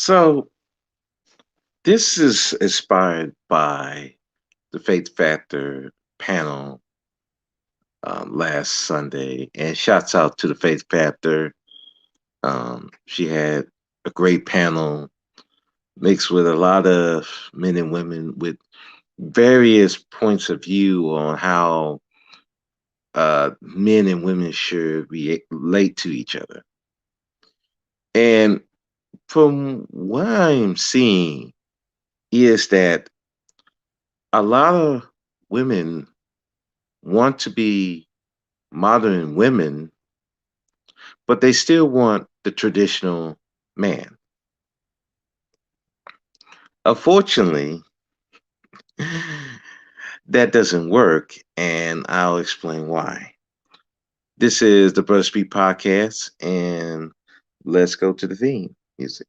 So this is inspired by the Faith Factor panel last Sunday, and shouts out to the Faith Factor. She had a great panel mixed with a lot of men and women with various points of view on how men and women should relate to each other. And from what I'm seeing is that a lot of women want to be modern women, but they still want the traditional man. Unfortunately, that doesn't work, and I'll explain why. This is the Brother Speak Podcast, and let's go to the theme music.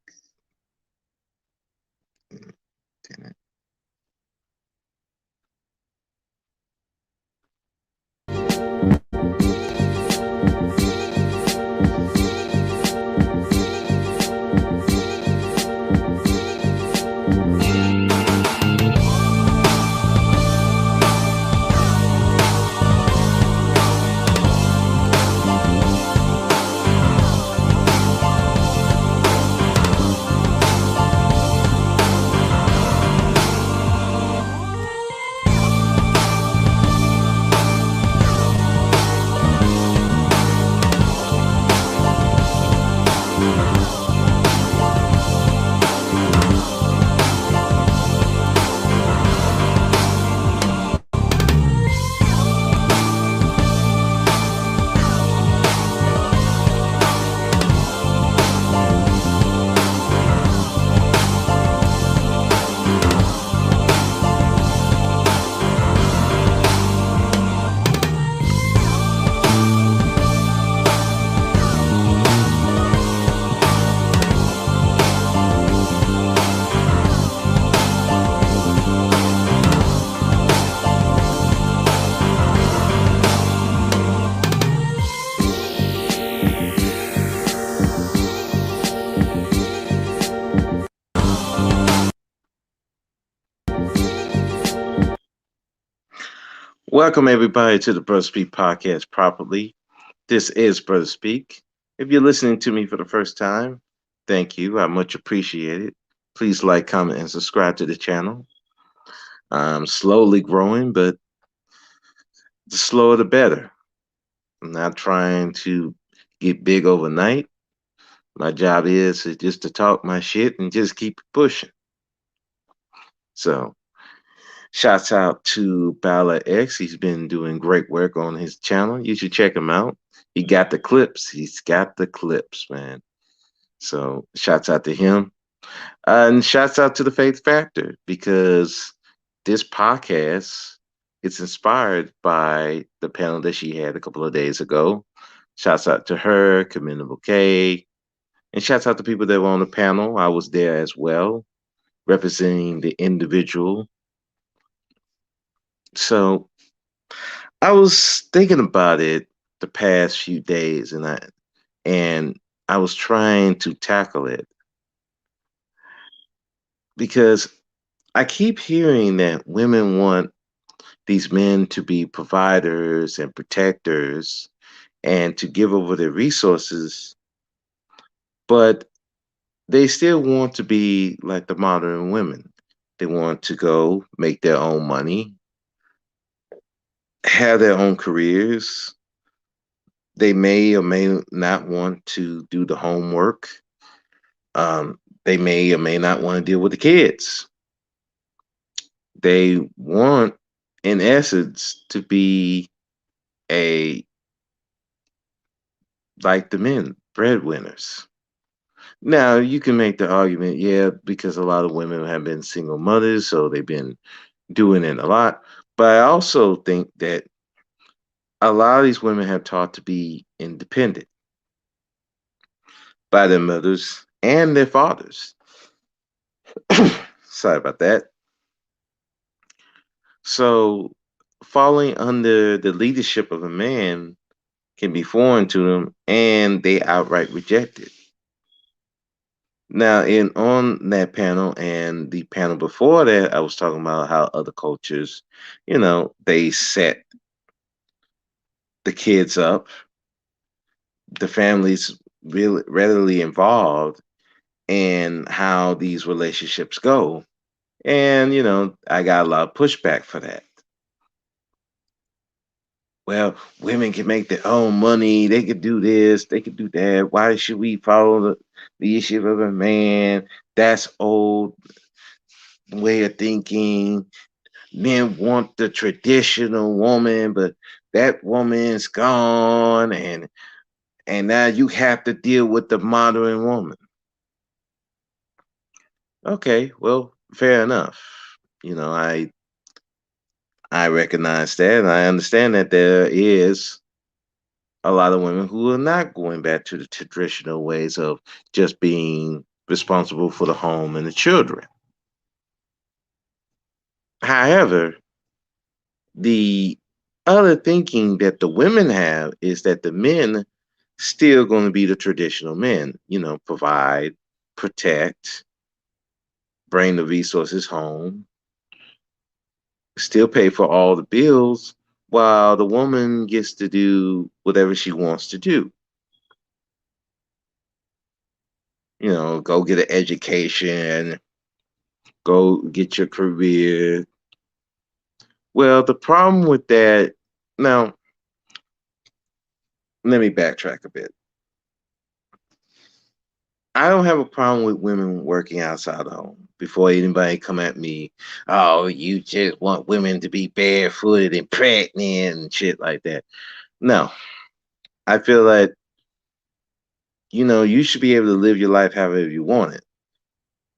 Welcome, everybody, to the Brother Speak Podcast properly. This is Brother Speak. If you're listening to me for the first time, thank you. I much appreciate it. Please like, comment, and subscribe to the channel. I'm slowly growing, but the slower the better. I'm not trying to get big overnight. My job is just to talk my shit and just keep pushing. So, shouts out to Bala X. He's been doing great work on his channel. You should check him out. He got the clips. He's got the clips, man. So, shouts out to him. And shouts out to the Faith Factor because this podcast is inspired by the panel that she had a couple of days ago. Shouts out to her, Commendable K, and shouts out to people that were on the panel. I was there as well, representing the individual. So I was thinking about it the past few days, and I was trying to tackle it because I keep hearing that women want these men to be providers and protectors and to give over their resources, but they still want to be like the modern women. They want to go make their own money, have their own careers. They may or may not want to do the homework. They may or may not want to deal with the kids. They want, in essence, to be a like the men, breadwinners. Now, you can make the argument, yeah, because a lot of women have been single mothers, so they've been doing it a lot. But I also think that a lot of these women have taught to be independent by their mothers and their fathers. Sorry about that. So, falling under the leadership of a man can be foreign to them and they outright reject it. Now, in on that panel and the panel before that, I was talking about how other cultures, they set the kids up, the families really readily involved, and how these relationships go. And, I got a lot of pushback for that. Well, women can make their own money. They could do this. They could do that. Why should we follow the leadership of a man? That's old way of thinking. Men want the traditional woman, but that woman's gone, and now you have to deal with the modern woman. Okay, well, fair enough. I recognize that, and I understand that there is a lot of women who are not going back to the traditional ways of just being responsible for the home and the children. However, the other thinking that the women have is that the men still going to be the traditional men, provide, protect, bring the resources home, still pay for all the bills, while the woman gets to do whatever she wants to do. Go get an education, go get your career. Well, the problem with that, now, let me backtrack a bit. I don't have a problem with women working outside the home. Before anybody come at me, oh, you just want women to be barefooted and pregnant and shit like that. No, I feel like, you should be able to live your life however you want it.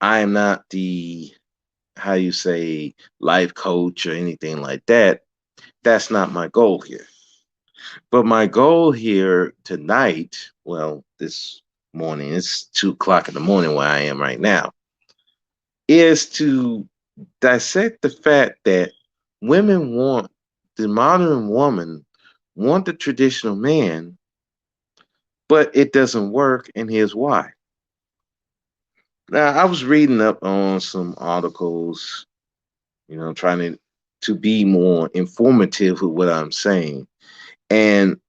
I am not the, how you say, life coach or anything like that. That's not my goal here. But my goal here tonight, well, this morning, it's 2 o'clock in the morning where I am right now, is to dissect the fact that women want the modern woman, want the traditional man, but it doesn't work, and here's why. Now, I was reading up on some articles, trying to be more informative with what I'm saying. And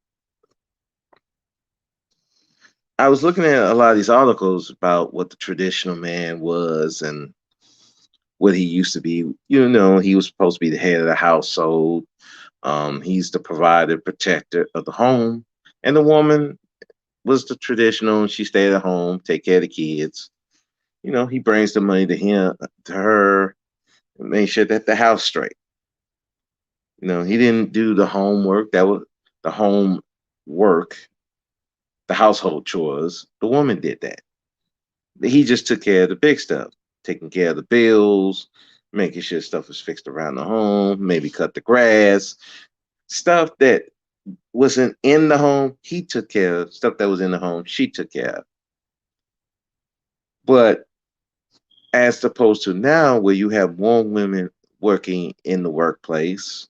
I was looking at a lot of these articles about what the traditional man was and what he used to be. He was supposed to be the head of the household. He's the provider, protector of the home, and the woman was the traditional. She stayed at home, take care of the kids. He brings the money to him, to her, and make sure that the house straight. He didn't do the homework. That was the home work, the household chores. The woman did that. He just took care of the big stuff, taking care of the bills, making sure stuff was fixed around the home, maybe cut the grass, stuff that wasn't in the home, he took care of. Stuff that was in the home, she took care of. But as opposed to now, where you have more women working in the workplace,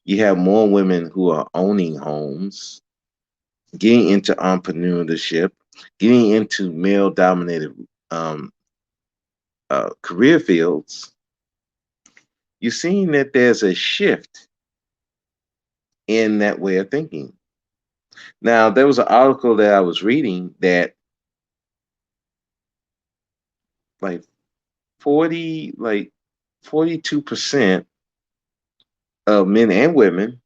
you have more women who are owning homes, getting into entrepreneurship, getting into male dominated um, career fields. You're seeing that there's a shift in that way of thinking. Now, there was an article that I was reading that like 42% of men and women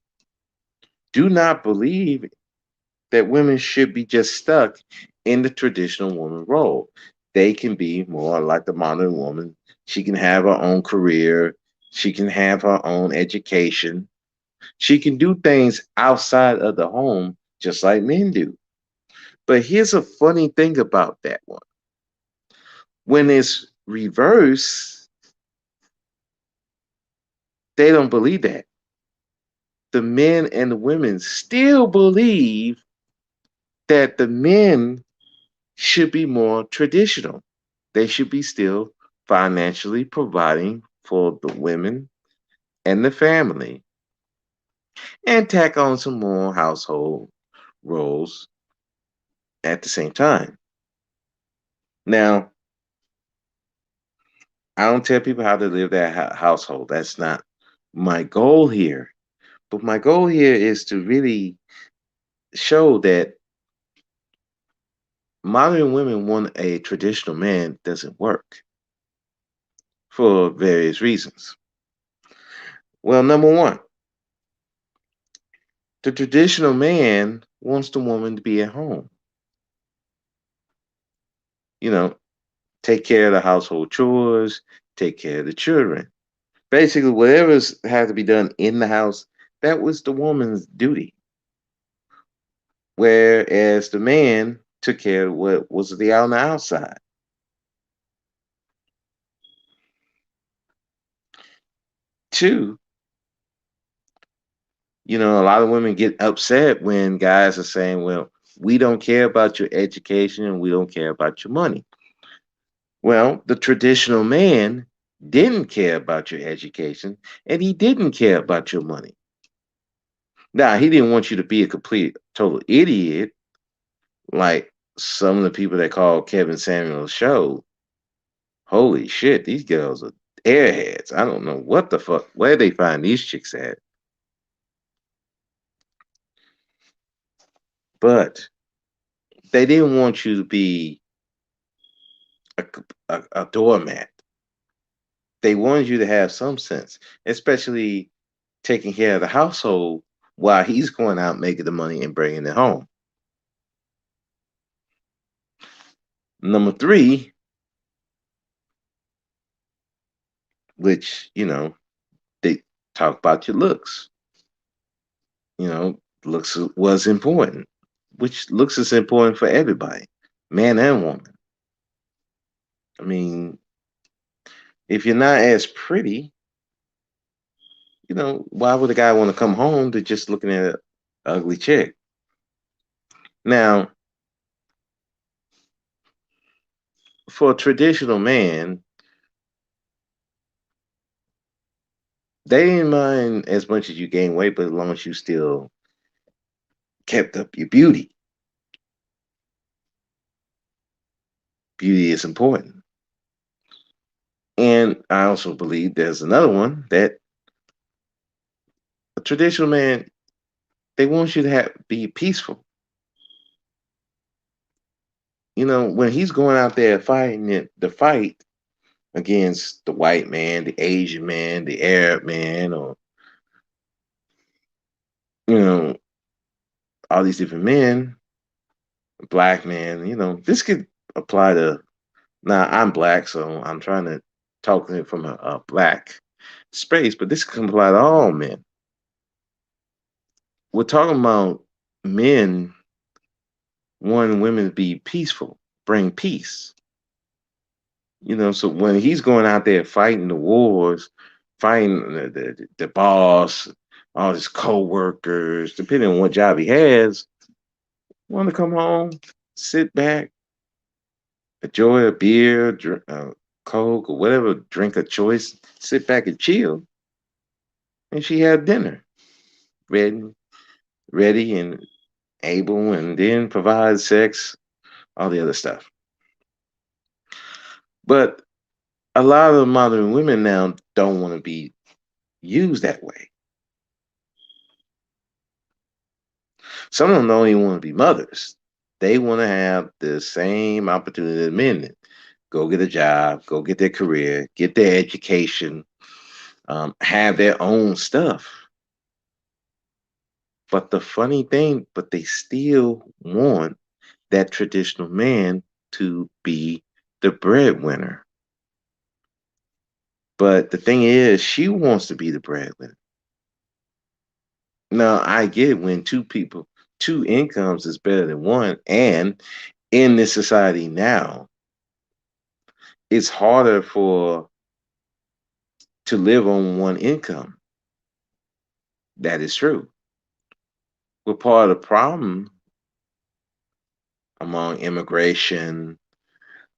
do not believe that women should be just stuck in the traditional woman role. They can be more like the modern woman. She can have her own career. She can have her own education. She can do things outside of the home just like men do. But here's a funny thing about that one. When it's reversed, they don't believe that. The men and the women still believe that the men should be more traditional. They should be still financially providing for the women and the family and tack on some more household roles at the same time. Now, I don't tell people how to live their household. That's not my goal here. But my goal here is to really show that modern women want a traditional man doesn't work for various reasons. Well, number one, the traditional man wants the woman to be at home. You know, take care of the household chores, take care of the children. Basically, whatever's had to be done in the house, that was the woman's duty. Whereas the man took care of what was the on the outside. Two, a lot of women get upset when guys are saying, well, we don't care about your education and we don't care about your money. Well, the traditional man didn't care about your education and he didn't care about your money. Now, he didn't want you to be a complete, total idiot like some of the people that call Kevin Samuels show. Holy shit, these girls are airheads. I don't know what the fuck, where they find these chicks at. But they didn't want you to be a, a doormat. They wanted you to have some sense, especially taking care of the household while he's going out making the money and bringing it home. Number three, which, they talk about your looks. Looks was important, which looks is important for everybody, man and woman. I mean, if you're not as pretty, why would a guy want to come home to just looking at an ugly chick? Now, for a traditional man, they didn't mind as much as you gain weight, but as long as you still kept up your beauty. Beauty is important. And I also believe there's another one that a traditional man, they want you to be peaceful. When he's going out there fighting the fight against the white man, the Asian man, the Arab man, or you know, all these different men, black man, this could apply to now I'm black, so I'm trying to talk to it from a black space, but this can apply to all men. We're talking about men wanting women to be peaceful, bring peace. So when he's going out there fighting the wars, fighting the boss, all his co-workers, depending on what job he has, want to come home, sit back, enjoy a beer, drink, Coke, or whatever drink of choice, sit back and chill, and she had dinner ready, ready and able, and then provide sex, all the other stuff. But a lot of modern women now don't want to be used that way. Some of them don't even want to be mothers. They want to have the same opportunity as men. Go get a job, go get their career, get their education, have their own stuff. But the funny thing, but they still want that traditional man to be the breadwinner. But the thing is, she wants to be the breadwinner. Now, I get when two incomes is better than one. And in this society now, it's harder to live on one income. That is true. But part of the problem among immigration,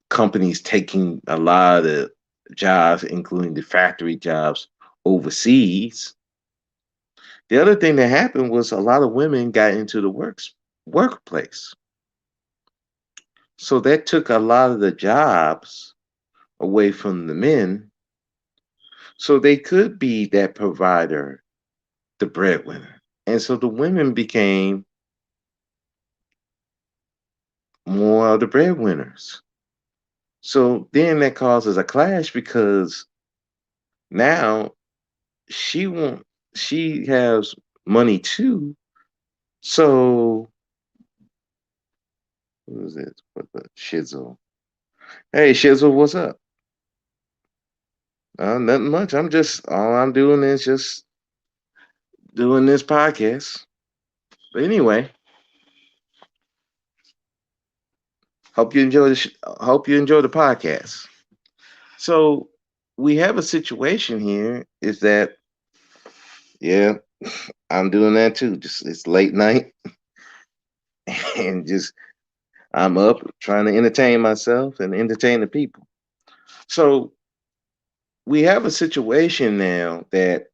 companies taking a lot of the jobs, including the factory jobs, overseas. The other thing that happened was a lot of women got into the workplace. So that took a lot of the jobs away from the men So they could be that provider, the breadwinner. And so the women became more of the breadwinners. So then that causes a clash because now she won't she has money too. So who is it? What the Shizzle? Hey Shizzle, what's up? Nothing much. I'm just all I'm doing is just doing this podcast. But anyway, hope you enjoy hope you enjoy the podcast. So we have a situation here is that yeah, I'm doing that too. Just it's late night and just I'm up trying to entertain myself and entertain the people. So we have a situation now that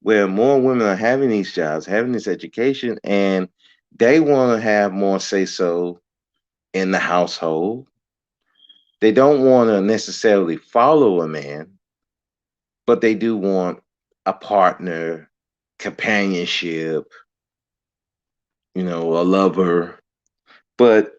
where more women are having these jobs, having this education, and they want to have more say so in the household. They don't want to necessarily follow a man, but they do want a partner, companionship, a lover. But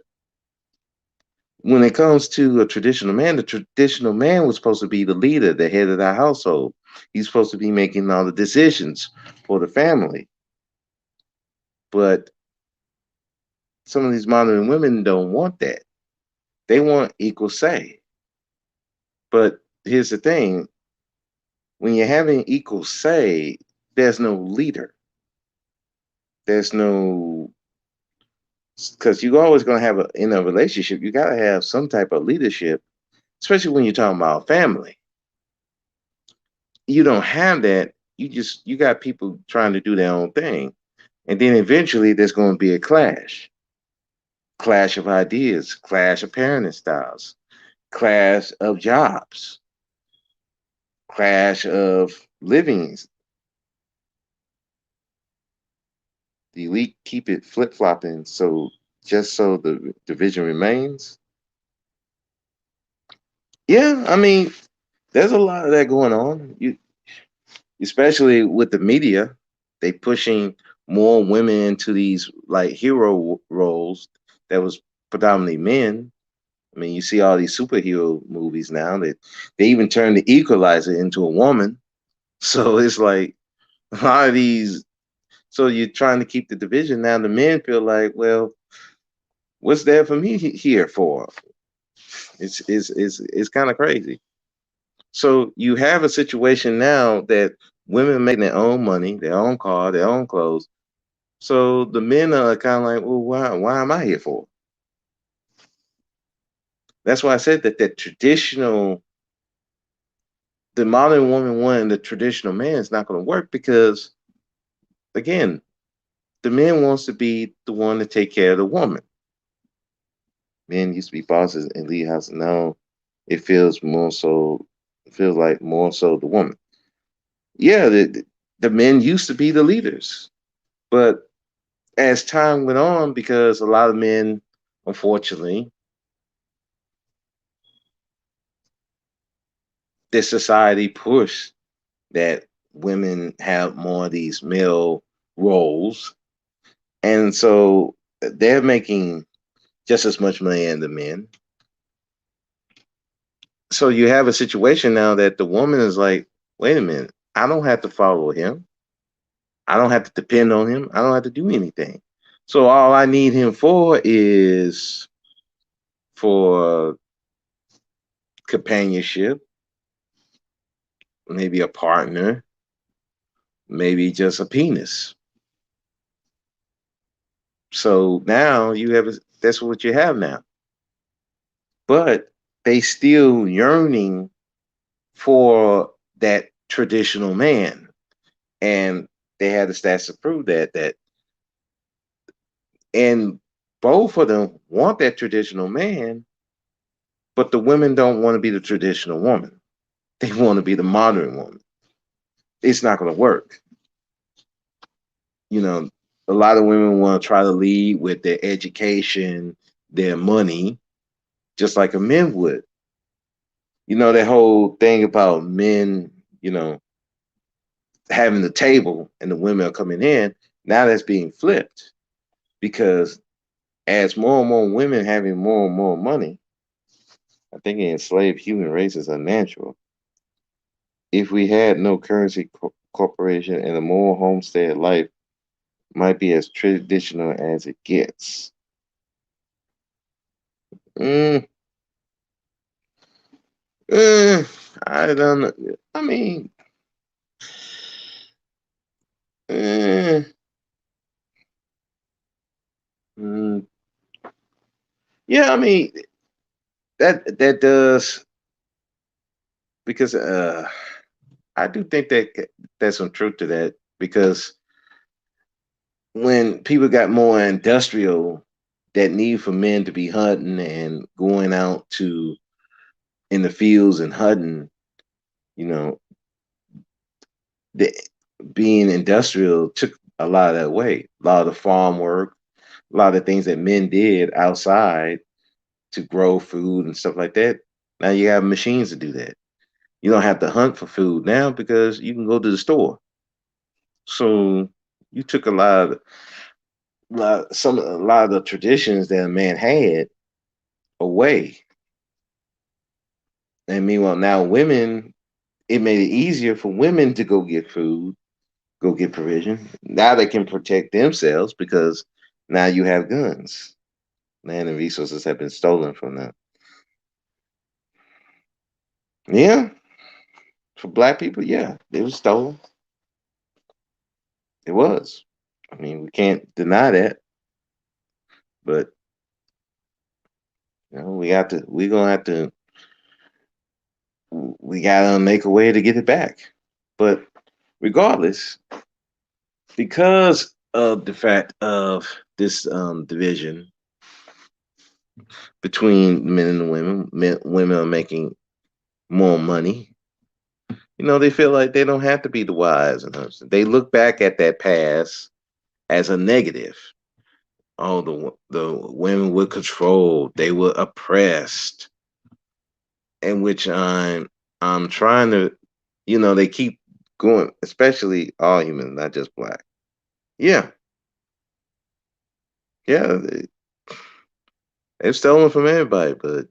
when it comes to a traditional man, the traditional man was supposed to be the leader, the head of the household. He's supposed to be making all the decisions for the family. But some of these modern women don't want that. They want equal say. But here's the thing, when you're having equal say, there's no leader. There's no, because you're always going to have in a relationship, you got to have some type of leadership, especially when you're talking about family. You don't have that. You got people trying to do their own thing. And then eventually there's going to be a clash of ideas, clash of parenting styles, clash of jobs, clash of livings. The elite keep it flip flopping, so just so the division remains. Yeah, I mean, there's a lot of that going on. Especially with the media, they pushing more women into these like hero roles that was predominantly men. I mean, you see all these superhero movies now that they even turn the equalizer into a woman. So it's like a lot of these. So you're trying to keep the division. Now the men feel like, well, what's there for me here for? It's kind of crazy. So you have a situation now that women making their own money, their own car, their own clothes. So the men are kind of like, well, why am I here for? That's why I said that the modern woman wanting the traditional man is not going to work because, again, the man wants to be the one to take care of the woman. Men used to be bosses and lead houses. Now it feels like more so the woman. Yeah, the men used to be the leaders, but as time went on, because a lot of men, unfortunately, this society pushed that women have more of these male roles, and so they're making just as much money as the men. So you have a situation now that the woman is like, wait a minute, I don't have to follow him. I don't have to depend on him. I don't have to do anything. So all I need him for is for companionship, maybe a partner, maybe just a penis. So now that's what you have now. But they still yearning for that traditional man. And they had the stats to prove that and both of them want that traditional man, but the women don't want to be the traditional woman. They want to be the modern woman. It's not going to work. You know, a lot of women want to try to lead with their education, their money, just like a men would. You know, that whole thing about men you know, having the table and the women are coming in. Now that's being flipped because as more and more women having more and more money, I think enslaved human race is unnatural. If we had no currency corporation and a more homestead life might be as traditional as it gets. Mm, I don't know. I mean, eh, mm, yeah, I mean that does because I do think that there's some truth to that because when people got more industrial, that need for men to be hunting and going out to in the fields and hunting, you know, the being industrial took a lot of that away. A lot of the farm work, a lot of things that men did outside to grow food and stuff like that. Now you have machines to do that. You don't have to hunt for food now because you can go to the store. So you took a lot of the traditions that a man had away. And meanwhile, now women, it made it easier for women to go get food, go get provision. Now they can protect themselves because now you have guns. Land and resources have been stolen from them. Yeah, for black people, yeah, it was stolen. It was. I mean, we can't deny that, but we're gonna have to, we gotta make a way to get it back. But regardless, because of the fact of this division between men and women, women are making more money. You know, they feel like they don't have to be the wives and husbands. They look back at that past as a negative. Oh, the women were controlled. They were oppressed. In which I'm trying to, they keep going, especially all humans, not just black. Yeah, yeah, they've stolen from everybody, but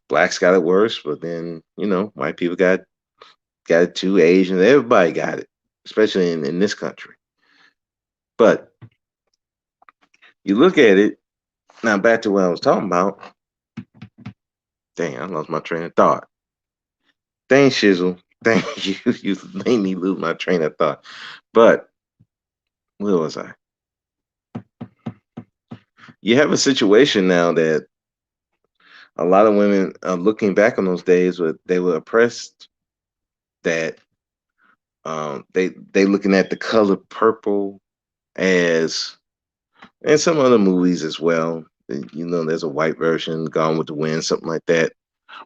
blacks got it worse. But then white people got it too. Asians, everybody got it, especially in this country. But you look at it now. Back to what I was talking about. Dang, I lost my train of thought. Dang, Shizzle. Thank you. You made me lose my train of thought. But where was I? You have a situation now that a lot of women looking back on those days where they were oppressed, that they looking at the color purple as, and some other movies as well. There's a white version, Gone with the Wind, something like that,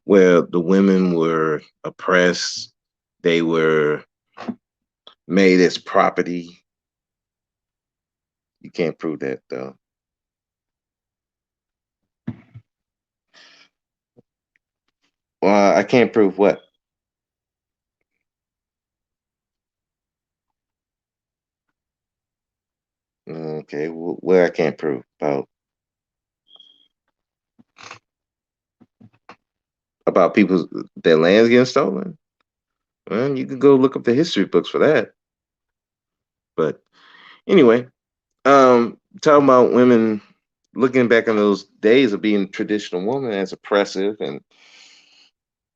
where the women were oppressed. They were made as property. You can't prove that though. Well, I can't prove what. Okay, where I can't prove about people their lands getting stolen. Well, you can go look up the history books for that. But anyway, talking about women looking back on those days of being traditional woman as oppressive, and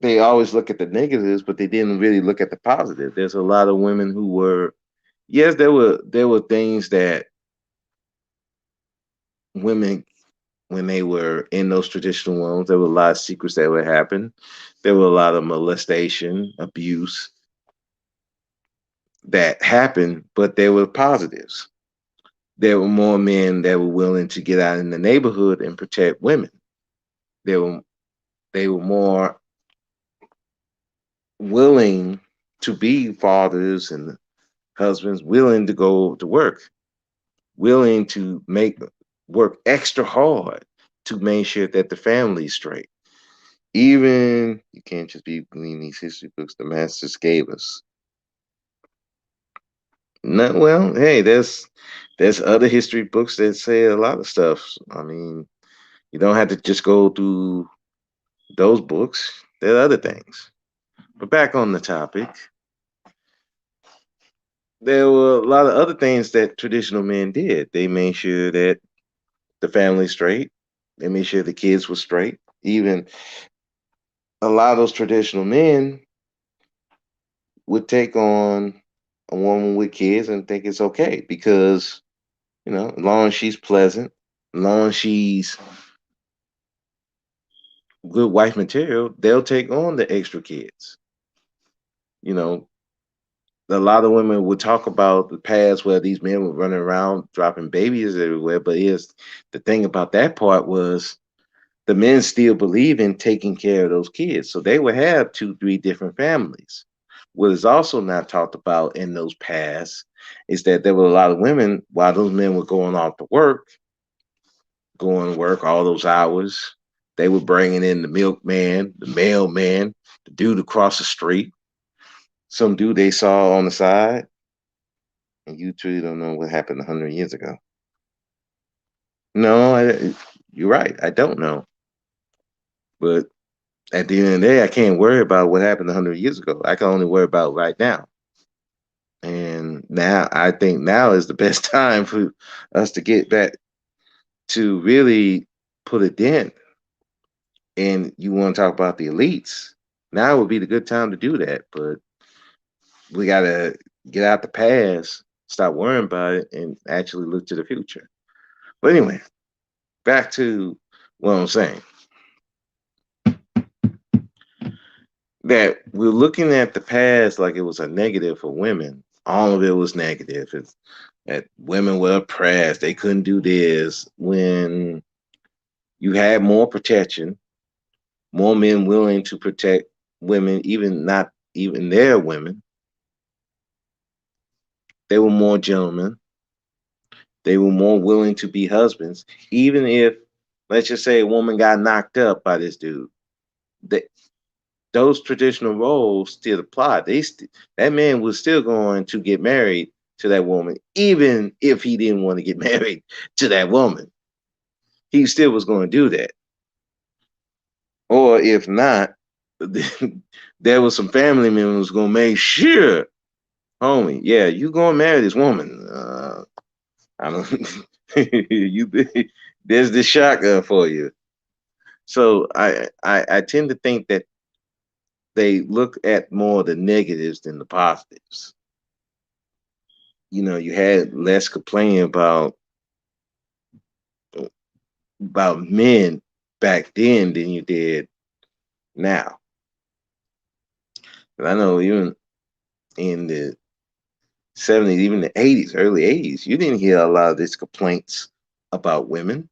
they always look at the negatives, but they didn't really look at the positive. There's a lot of women who were, yes, there were things that women, when they were in those traditional homes, there were a lot of secrets that would happen. There were a lot of molestation, abuse that happened, but there were positives. There were more men that were willing to get out in the neighborhood and protect women. They were they were more willing to be fathers and husbands, willing to go to work, willing to make work extra hard to make sure that the family's straight. Even you can't just be reading these history books the masters gave us. No, well, hey, there's other history books that say a lot of stuff. I mean, you don't have to just go through those books. There are other things. But back on the topic, there were a lot of other things that traditional men did. They made sure that the family's straight. They made sure the kids were straight. Even a lot of those traditional men would take on a woman with kids and think it's okay because, as long as she's pleasant, as long as she's good wife material, they'll take on the extra kids. You know, a lot of women would talk about the past where these men were running around dropping babies everywhere. But here's the thing about that part was the men still believe in taking care of those kids. So they would have two, three different families. What is also not talked about in those pasts is that there were a lot of women while those men were going off to work, going to work all those hours. They were bringing in the milkman, the mailman, the dude across the street, some dude they saw on the side, and you truly don't know what happened 100 years ago. No, you're right. I don't know. But at the end of the day, I can't worry about what happened 100 years ago. I can only worry about right now. And now I think now is the best time for us to get back to really put a dent. And you want to talk about the elites. Now would be the good time to do that. But we got to get out the past, stop worrying about it, and actually look to the future. But anyway, back to what I'm saying. That we're looking at the past like it was a negative for women. All of it was negative. It's that women were oppressed. They couldn't do this. When you had more protection, more men willing to protect women, even not even their women. They were more gentlemen. They were more willing to be husbands, even if, let's just say, a woman got knocked up by this dude. They, those traditional roles still apply. That man was still going to get married to that woman, even if he didn't want to get married to that woman. He still was going to do that. Or if not, there was some family members going to make sure, homie, yeah, you going to marry this woman. I don't. you there's the shotgun for you. So I tend to think that they look at more the negatives than the positives. You had less complaining about men back then than you did now. And I know even in the 70s, even the 80s, early 80s, you didn't hear a lot of these complaints about women.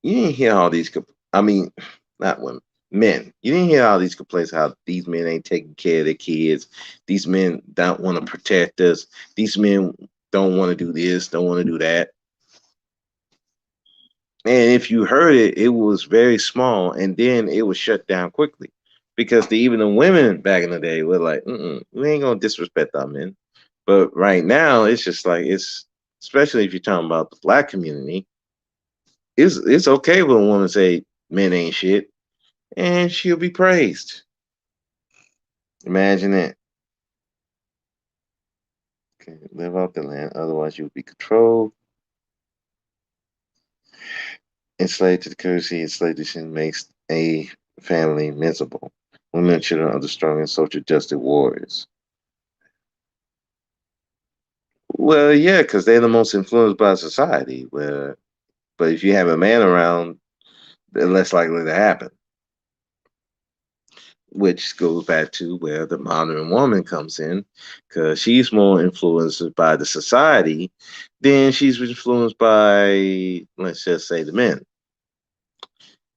You didn't hear all these, I mean, not women, men. You didn't hear all these complaints how these men ain't taking care of their kids. These men don't want to protect us. These men don't want to do this, don't want to do that. And if you heard it, it was very small, and then it was shut down quickly because even the women back in the day were like, we ain't gonna disrespect our men. But right now, it's just like especially if you're talking about the black community, it's okay when a woman say men ain't shit, and she'll be praised. Imagine that. Okay, live off the land, otherwise you'll be controlled. Enslaved to the courtesy, enslavement makes a family miserable. Women and children are the strongest social justice warriors. Well, yeah, because they're the most influenced by society. But if you have a man around, they're less likely to happen. Which goes back to where the modern woman comes in, because she's more influenced by the society than she's influenced by, let's just say, the men.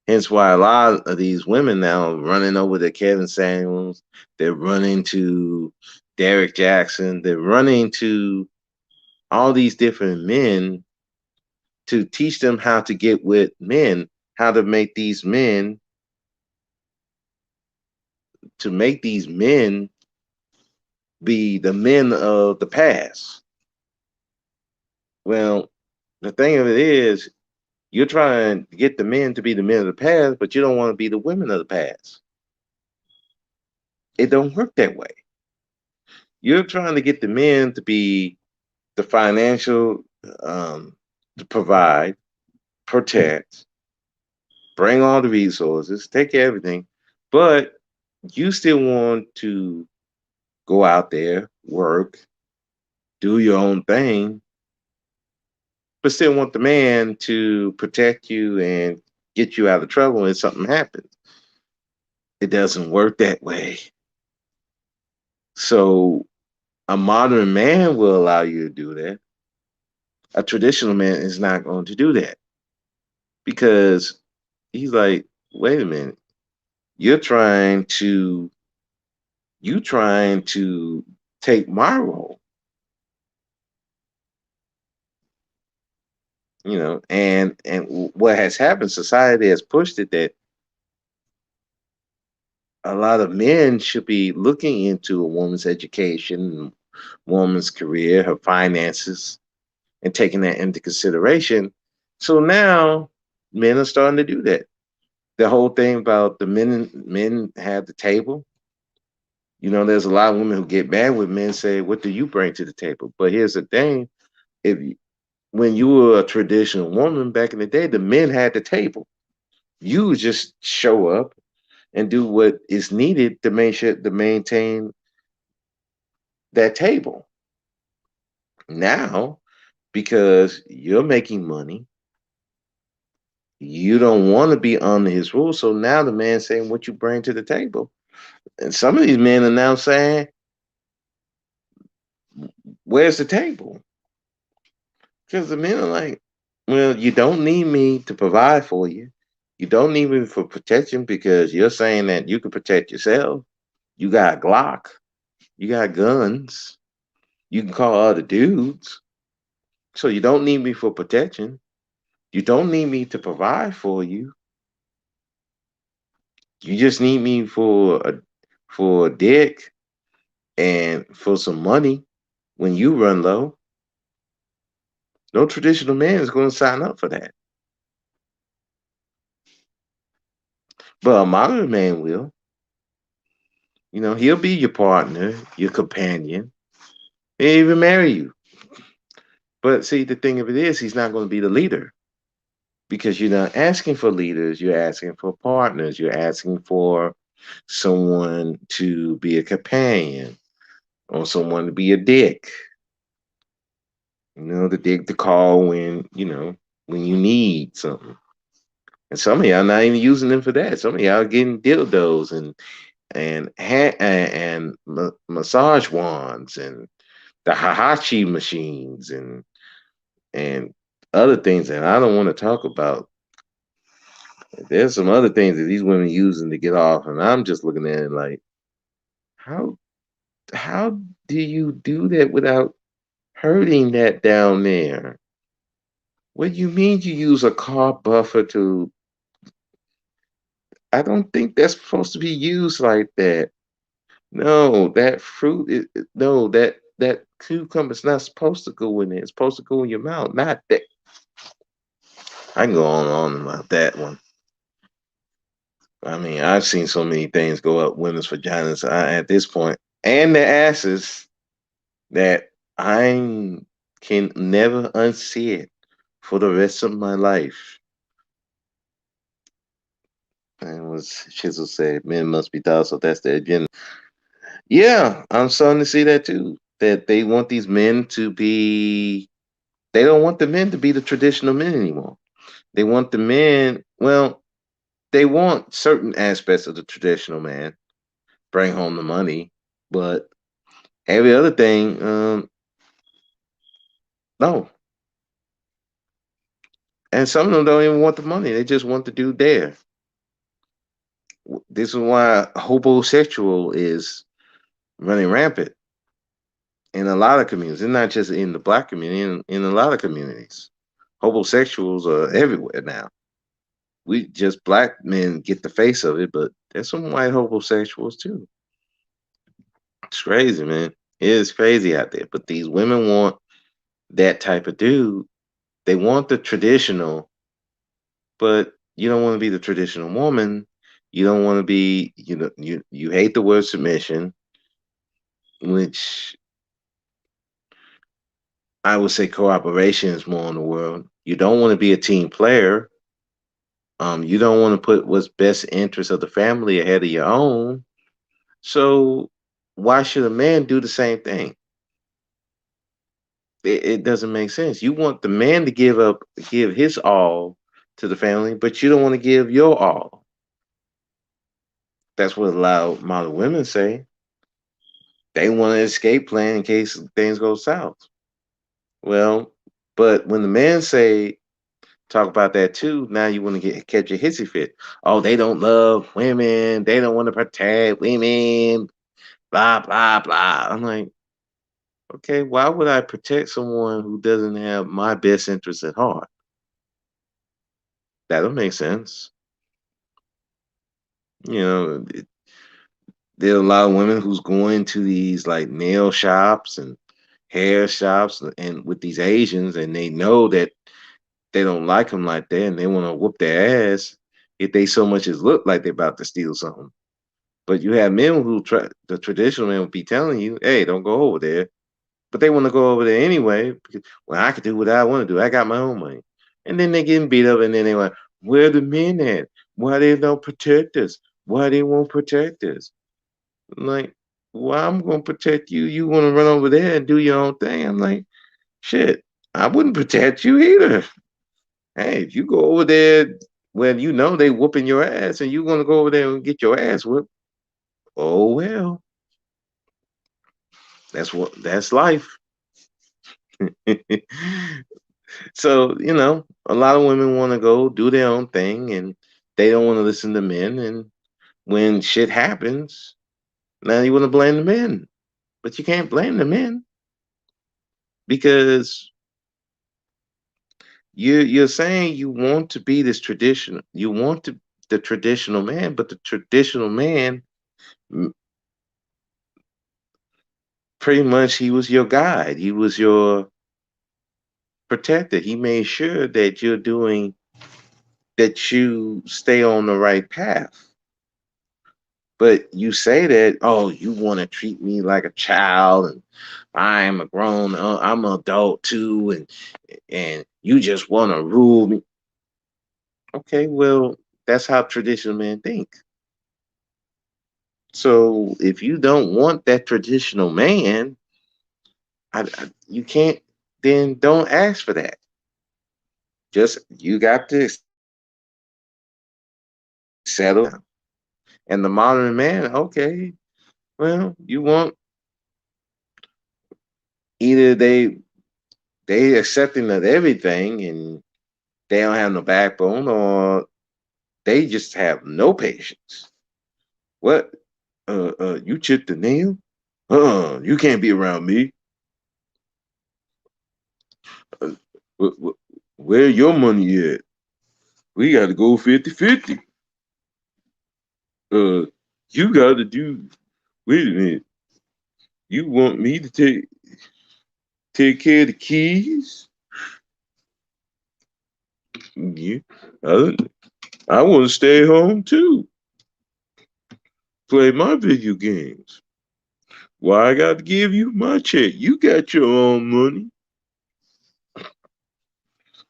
Hence why a lot of these women now are running over to Kevin Samuels, they're running to Derek Jackson, they're running to all these different men to teach them how to get with men, how to make these men to make these men be the men of the past. Well, the thing of it is, you're trying to get the men to be the men of the past, but you don't want to be the women of the past. It don't work that way. You're trying to get the men to be the financial, to provide, protect, bring all the resources, take care of everything, but you still want to go out there, work, do your own thing, but still want the man to protect you and get you out of trouble if something happens. It doesn't work that way. So a modern man will allow you to do that. A traditional man is not going to do that because he's like, wait a minute, you're trying to take my role, and what has happened, society has pushed it that a lot of men should be looking into a woman's education, woman's career, her finances, and taking that into consideration. So now men are starting to do that. The whole thing about the men have the table. There's a lot of women who get mad with men say, "What do you bring to the table?" But here's the thing: if when you were a traditional woman back in the day, the men had the table. You would just show up and do what is needed to maintain that table. Now, because you're making money, you don't want to be under his rule. So now the man's saying what you bring to the table. And some of these men are now saying, where's the table? Because the men are like, well, you don't need me to provide for you. You don't need me for protection because you're saying that you can protect yourself. You got Glock. You got guns. You can call other dudes. So you don't need me for protection. You don't need me to provide for you. You just need me for a dick and for some money when you run low. No traditional man is going to sign up for that. But a modern man will. He'll be your partner, your companion, and even marry you. But see, the thing of it is, he's not going to be the leader because you're not asking for leaders. You're asking for partners. You're asking for someone to be a companion or someone to be a dick. The dick to call when you need something. And some of y'all not even using them for that. Some of y'all getting dildos and massage wands and the Hahachi machines and other things that I don't want to talk about. There's some other things that these women using to get off, and I'm just looking at it like, how how do you do that without hurting that down there? What do you mean you use a carb buffer to? I don't think that's supposed to be used like that. No, that fruit is no that cucumber's not supposed to go in there. It's supposed to go in your mouth, not that. I can go on and on about that one. I mean, I've seen so many things go up women's vaginas at this point and their asses that I can never unsee it for the rest of my life. And was Chisel said, men must be docile. That's their agenda. Yeah, I'm starting to see that too. That they want these men to be. They don't want the men to be the traditional men anymore. They want the men. Well, they want certain aspects of the traditional man, bring home the money, but every other thing, no. And some of them don't even want the money. They just want the dude there. This is why homosexual is running rampant in a lot of communities. It's not just in the black community, in a lot of communities. Homosexuals are everywhere now. We just black men get the face of it, but there's some white homosexuals too. It's crazy, man. It is crazy out there. But these women want that type of dude. They want the traditional, but you don't want to be the traditional woman. You don't want to be, you hate the word submission, which I would say cooperation is more in the world. You don't want to be a team player. You don't want to put what's best interest of the family ahead of your own. So why should a man do the same thing? It doesn't make sense. You want the man to give his all to the family, but you don't want to give your all. That's what a lot of modern women say. They want an escape plan in case things go south. Well, but when the men say talk about that too, now you want to get catch a hissy fit. Oh, they don't love women. They don't want to protect women. Blah blah blah. I'm like, okay, why would I protect someone who doesn't have my best interest at heart? That don't make sense. You know, there are a lot of women who's going to these like nail shops and hair shops and with these Asians, and they know that they don't like them like that, and they want to whoop their ass if they so much as look like they're about to steal something. But you have men who try the traditional men will be telling you, "Hey, don't go over there," but they want to go over there anyway because well, I can do what I want to do. I got my own money, and then they getting beat up, and then they like, "Where the men at? Why they don't protect us? Why they won't protect us?" I'm like, well, I'm gonna protect you. You want to run over there and do your own thing? I'm like, shit, I wouldn't protect you either. Hey, if you go over there when you know they whooping your ass and you want to go over there and get your ass whooped, oh well, that's life. So a lot of women want to go do their own thing and they don't want to listen to men. And when shit happens, now you want to blame the men, but you can't blame the men because you're saying you want to be this traditional, you want to the traditional man, but the traditional man, m- pretty much, he was your guide, he was your protector. He made sure that you stay on the right path. But you say that, oh, you want to treat me like a child, and I am a grown, I'm an adult too, and you just want to rule me. Okay, well, that's how traditional men think. So if you don't want that traditional man, you can't. Then don't ask for that. Just you got to settle down. And the modern man, okay, well, you want either they accepting of everything and they don't have no backbone, or they just have no patience. What? You chipped the nail? You can't be around me. Uh, where your money at? We got to go 50-50. Uh, you got to do. Wait a minute. You want me to take care of the keys? Yeah, I, I want to stay home too. Play my video games. Why I got to give you my check? You got your own money.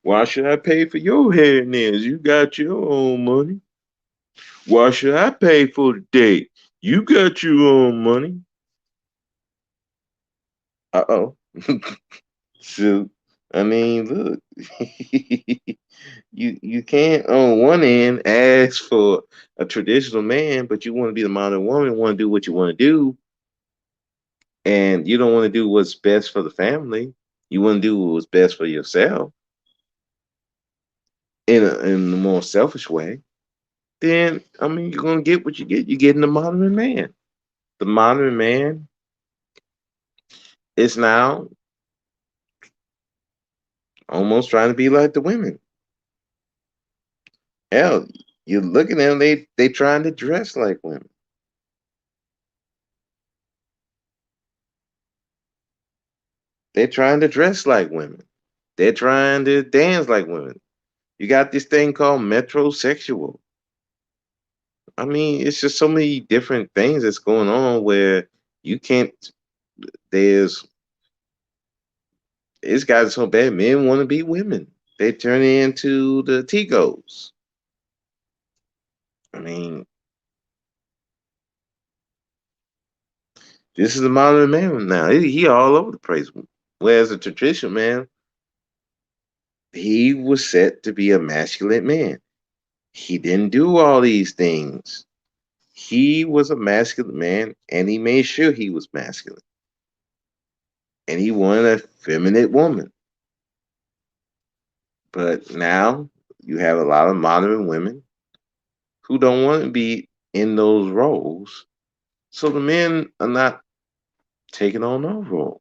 Why should I pay for your hair and nails? You got your own money. Why should I pay for the date? You got your own money. Uh-oh. So, I mean, look, you can't on one end ask for a traditional man, but you want to be the modern woman, want to do what you want to do, and you don't want to do what's best for the family. You want to do what's best for yourself in a more selfish way. Then I mean, you're gonna get what you get. You're getting the modern man. The modern man is now almost trying to be like the women. Hell, you look at them, they trying to dress like women. They're trying to dress like women. They're trying to dance like women. You got this thing called metrosexual. I mean, it's just so many different things that's going on where you can't. There's it's gotten so bad. Men want to be women. They turn into the Tigos. I mean, this is the modern man now. He all over the place. Whereas the traditional man, he was set to be a masculine man. He didn't do all these things. He was a masculine man, and he made sure he was masculine. And he wanted a feminine woman. But now you have a lot of modern women who don't want to be in those roles. So the men are not taking on those roles.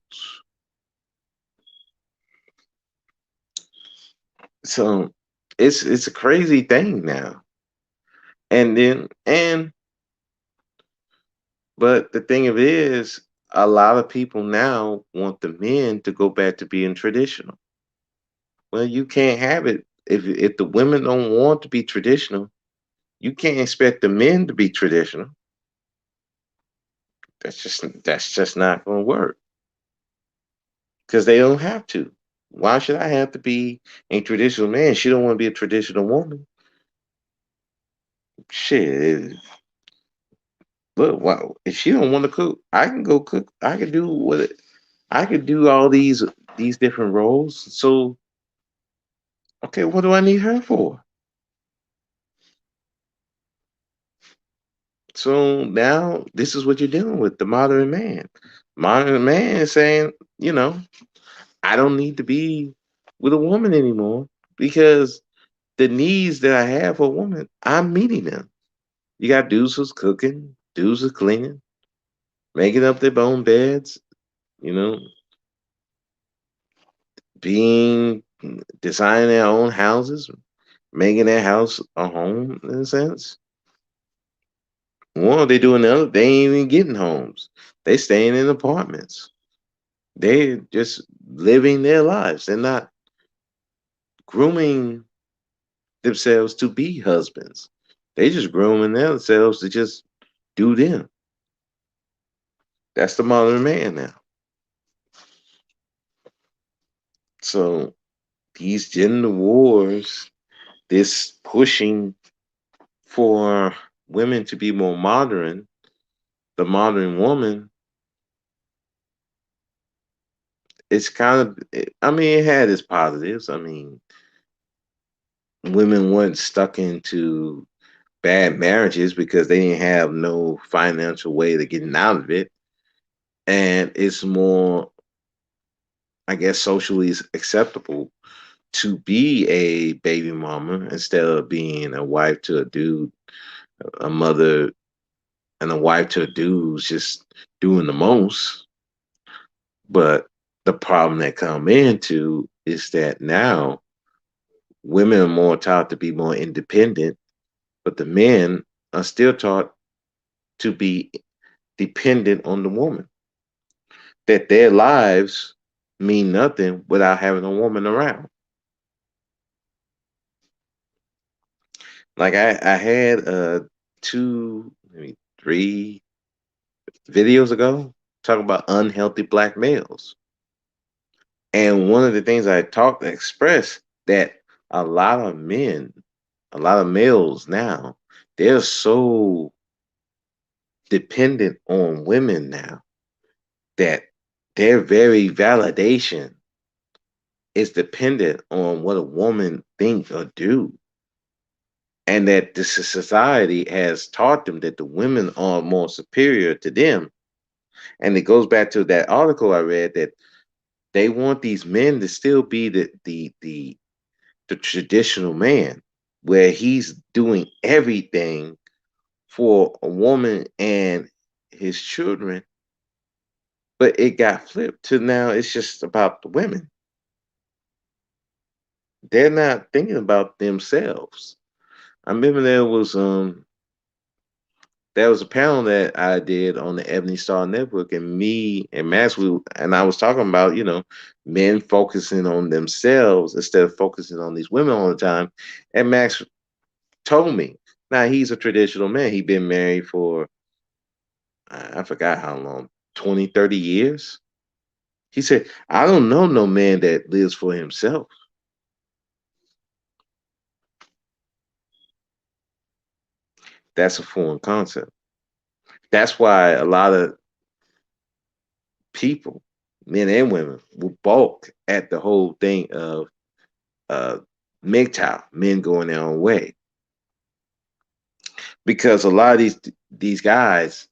So it's a crazy thing now. And then and but the thing of it is a lot of people now want the men to go back to being traditional. Well, you can't have it if the women don't want to be traditional. You can't expect the men to be traditional. That's just not going to work because they don't have to. Why should I have to be a traditional man? She don't want to be a traditional woman. Shit. Look, wow. If she don't want to cook, I can go cook. I can do I could do all these different roles. So okay, what do I need her for? So now this is what you're dealing with, the modern man. Modern man is saying, you know, I don't need to be with a woman anymore because the needs that I have for a woman, I'm meeting them. You got dudes who's cooking, dudes who's cleaning, making up their own beds, you know, being designing their own houses, making their house a home in a sense. One, they doing the other, they ain't even getting homes. They staying in apartments. They just living their lives. They're not grooming themselves to be husbands. They just grooming themselves to just do them. That's the modern man now. So these gender wars, this pushing for women to be more modern, the modern woman, it's kind of, I mean, it had its positives. I mean, women weren't stuck into bad marriages because they didn't have no financial way to getting out of it. And it's more, I guess, socially acceptable to be a baby mama instead of being a wife to a dude, a mother and a wife to a dude who's just doing the most. But the problem that come into is that now women are more taught to be more independent, but the men are still taught to be dependent on the woman. That their lives mean nothing without having a woman around. Like I had two, maybe three videos ago talking about unhealthy black males. And one of the things I talked expressed that a lot of men, a lot of males now, they're so dependent on women now that their very validation is dependent on what a woman think or do. And that this society has taught them that the women are more superior to them. And it goes back to that article I read that they want these men to still be the traditional man, where he's doing everything for a woman and his children, but it got flipped to now it's just about the women. They're not thinking about themselves. I remember there was a panel that I did on the Ebony Star Network, and me and Max, and I was talking about, men focusing on themselves instead of focusing on these women all the time. And Max told me, now he's a traditional man. He'd been married for, I forgot how long, 20, 30 years. He said, I don't know no man that lives for himself. That's a foreign concept. That's why a lot of people, men and women, will balk at the whole thing of uh, MGTOW, men going their own way, because a lot of these guys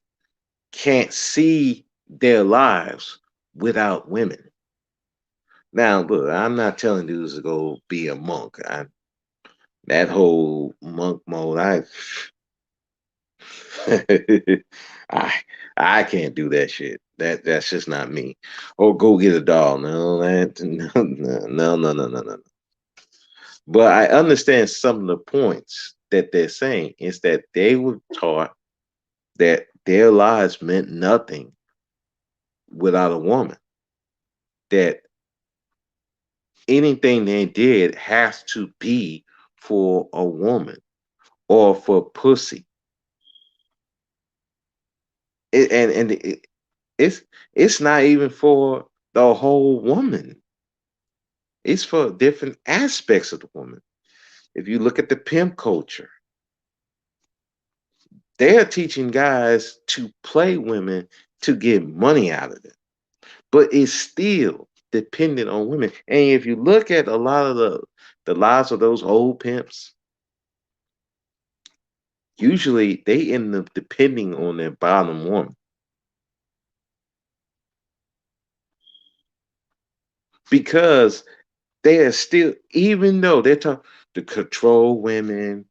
can't see their lives without women. Now, look, I'm not telling dudes to go be a monk. That whole monk mode, I I can't do that shit. That's just not me. Or go get a doll. No, no. But I understand some of the points that they're saying is that they were taught that their lives meant nothing without a woman. That anything they did has to be for a woman or for pussy. And it's it's not even for the whole woman. It's for different aspects of the woman. If you look at the pimp culture, they're teaching guys to play women to get money out of them, but it's still dependent on women. And if you look at a lot of the lives of those old pimps, usually they end up depending on their bottom woman because they are still, even though they're taught to control women,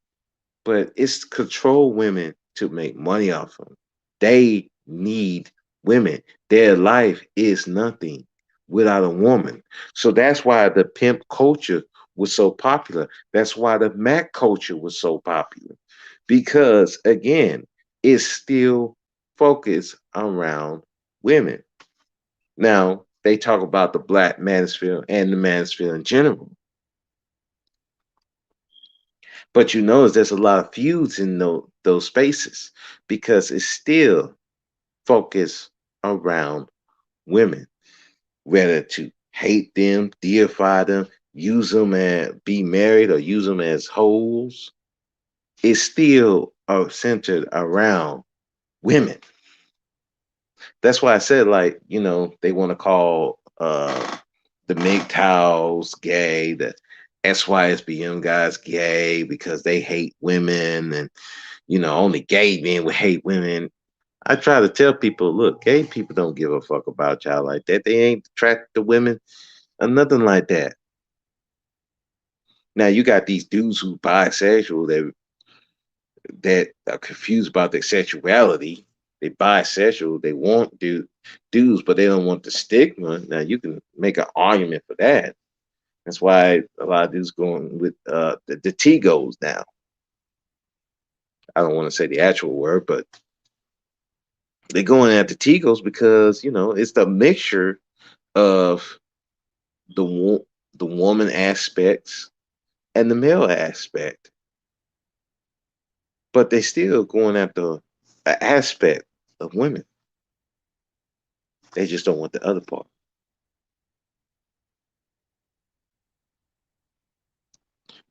but it's control women to make money off them. They need women. Their life is nothing without a woman. So that's why the pimp culture was so popular. That's why the Mac culture was so popular. Because again, it's still focused around women. Now, they talk about the black manosphere and the manosphere in general. But you notice there's a lot of feuds in those spaces because it's still focused around women, whether to hate them, deify them, use them and be married or use them as hoes. It's still centered around women. That's why I said, like, they want to call the MGTOWs gay, the SYSBM guys gay because they hate women, and only gay men would hate women. I try to tell people, look, gay people don't give a fuck about y'all like that. They ain't attracted to women or nothing like that. Now you got these dudes who bisexual that are confused about their sexuality. They bisexual. They want dudes, but they don't want the stigma. Now you can make an argument for that. That's why a lot of dudes going with the T goes now. I don't want to say the actual word, but they're going after Tigos because it's the mixture of the woman aspects and the male aspect, but they still going after an aspect of women. They just don't want the other part.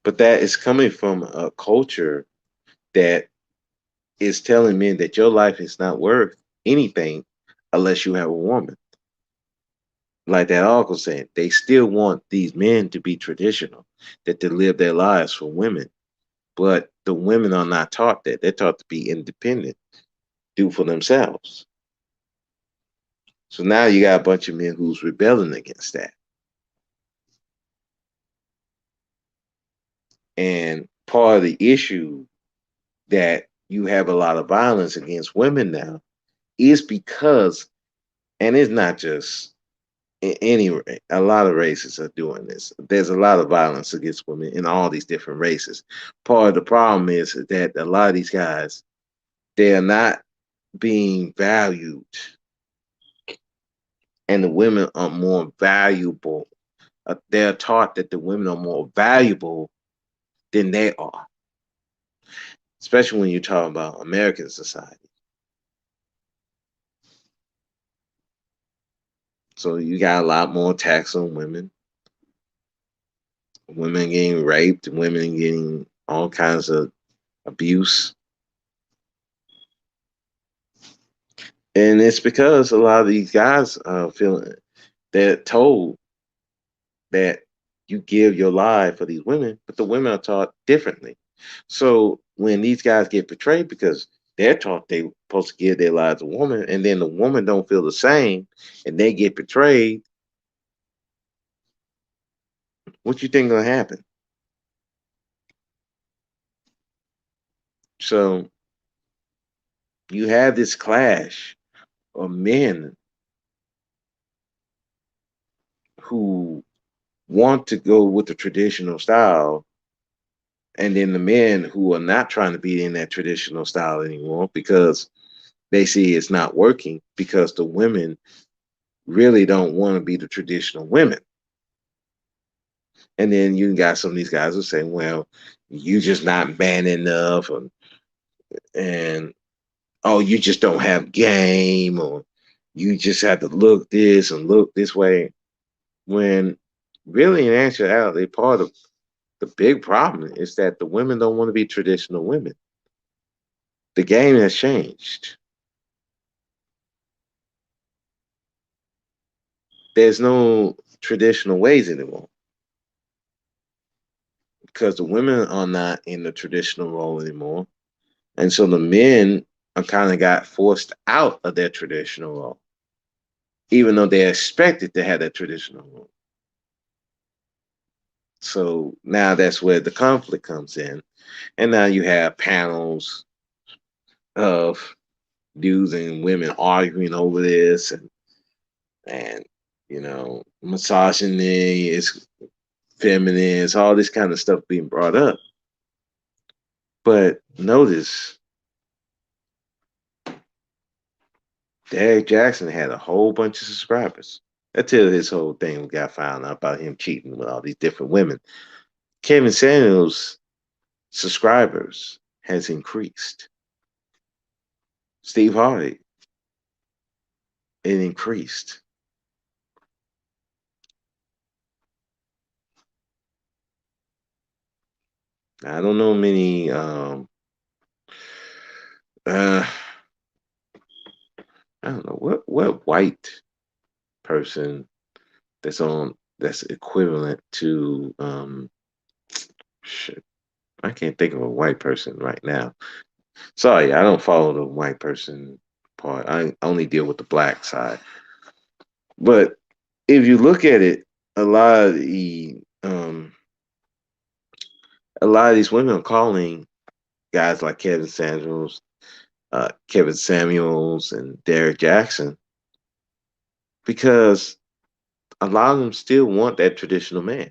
But that is coming from a culture that is telling men that your life is not worth anything unless you have a woman. Like that uncle saying, they still want these men to be traditional, that they live their lives for women. But the women are not taught that. They're taught to be independent, do for themselves. So now you got a bunch of men who's rebelling against that. And part of the issue that you have a lot of violence against women now is because, and it's not just A lot of races are doing this. There's a lot of violence against women in all these different races. Part of the problem is that a lot of these guys, they are not being valued, and the women are more valuable. They're taught that the women are more valuable than they are, especially when you talk about American society. So you got a lot more tax on women, women getting raped, women getting all kinds of abuse. And it's because a lot of these guys feeling they're told that you give your life for these women, but the women are taught differently. So when these guys get betrayed because they're taught they're supposed to give their lives to a woman, and then the woman don't feel the same, and they get betrayed, what you think gonna happen? So you have this clash of men who want to go with the traditional style, and then the men who are not trying to be in that traditional style anymore because they see it's not working because the women really don't want to be the traditional women. And then you got some of these guys who say, well, you just not man enough, and oh, you just don't have game, or you just have to look this and look this way. When really, in actuality, part of the big problem is that the women don't want to be traditional women. The game has changed. There's no traditional ways anymore because the women are not in the traditional role anymore. And so the men are kind of got forced out of their traditional role, even though they're expected to have that traditional role. So now that's where the conflict comes in. And now you have panels of dudes and women arguing over this, and misogyny is feminist, all this kind of stuff being brought up. But notice Derek Jackson had a whole bunch of subscribers until his whole thing got found out about him cheating with all these different women. Kevin Samuels' subscribers has increased. Steve Harvey, it increased. I don't know many uh I don't know what white person that's equivalent to shit. I can't think of a white person right now. Sorry, I don't follow the white person part. I only deal with the black side. But if you look at it, a lot of the a lot of these women are calling guys like Kevin Samuels, and Derek Jackson because a lot of them still want that traditional man,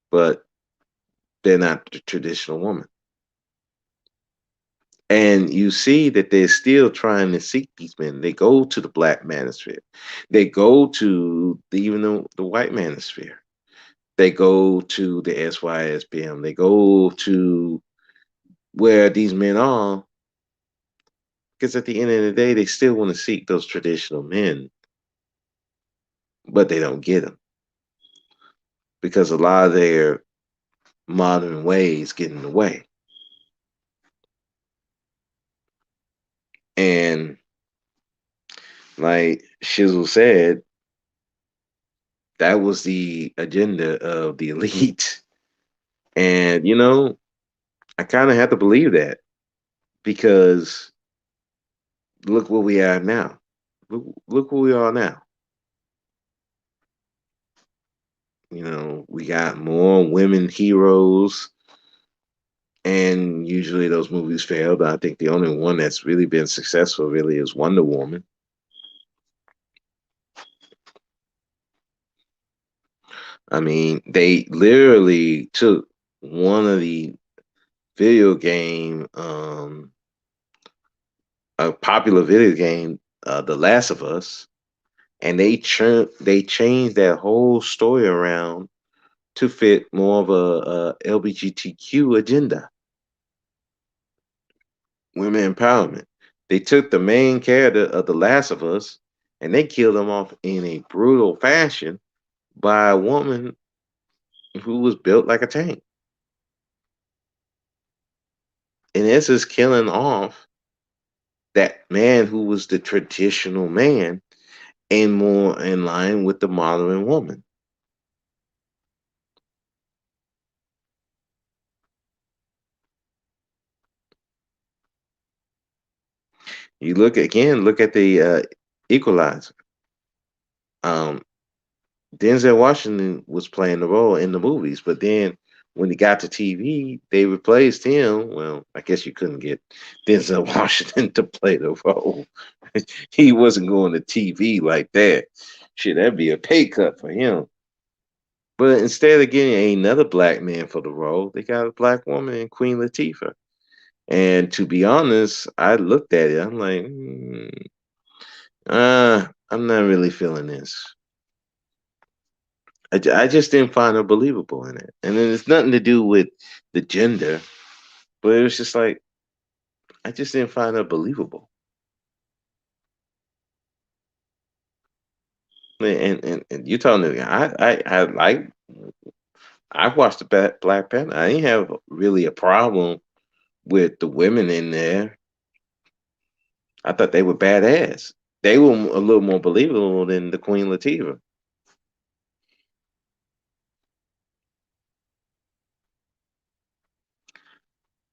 but they're not the traditional woman. And you see that they're still trying to seek these men. They go to the black manosphere. They go to even the white manosphere. They go to the SYSPM. They go to where these men are because at the end of the day, they still want to seek those traditional men, but they don't get them because a lot of their modern ways get in the way. And like Shizzle said, that was the agenda of the elite. And I kind of have to believe that because look where we are now. Look where we are now. We got more women heroes, and usually those movies fail. But I think the only one that's really been successful really is Wonder Woman. I mean, they literally took one of the video game, a popular video game, The Last of Us, and they changed that whole story around to fit more of a LGBTQ agenda, women empowerment. They took the main character of The Last of Us and they killed him off in a brutal fashion by a woman who was built like a tank. In essence, killing off that man who was the traditional man and more in line with the modern woman. You look at the Equalizer. Um, Denzel Washington was playing the role in the movies, but then when he got to TV, they replaced him. Well, I guess you couldn't get Denzel Washington to play the role. He wasn't going to TV like that. Shit, that'd be a pay cut for him. But instead of getting another black man for the role, they got a black woman in Queen Latifah. And to be honest, I looked at it. I'm like, I'm not really feeling this. I just didn't find her believable in it. And then it's nothing to do with the gender, but it was just like I just didn't find her believable. And you telling me I watched the Black Panther. I didn't have really a problem with the women in there. I thought they were badass. They were a little more believable than the Queen Latifah.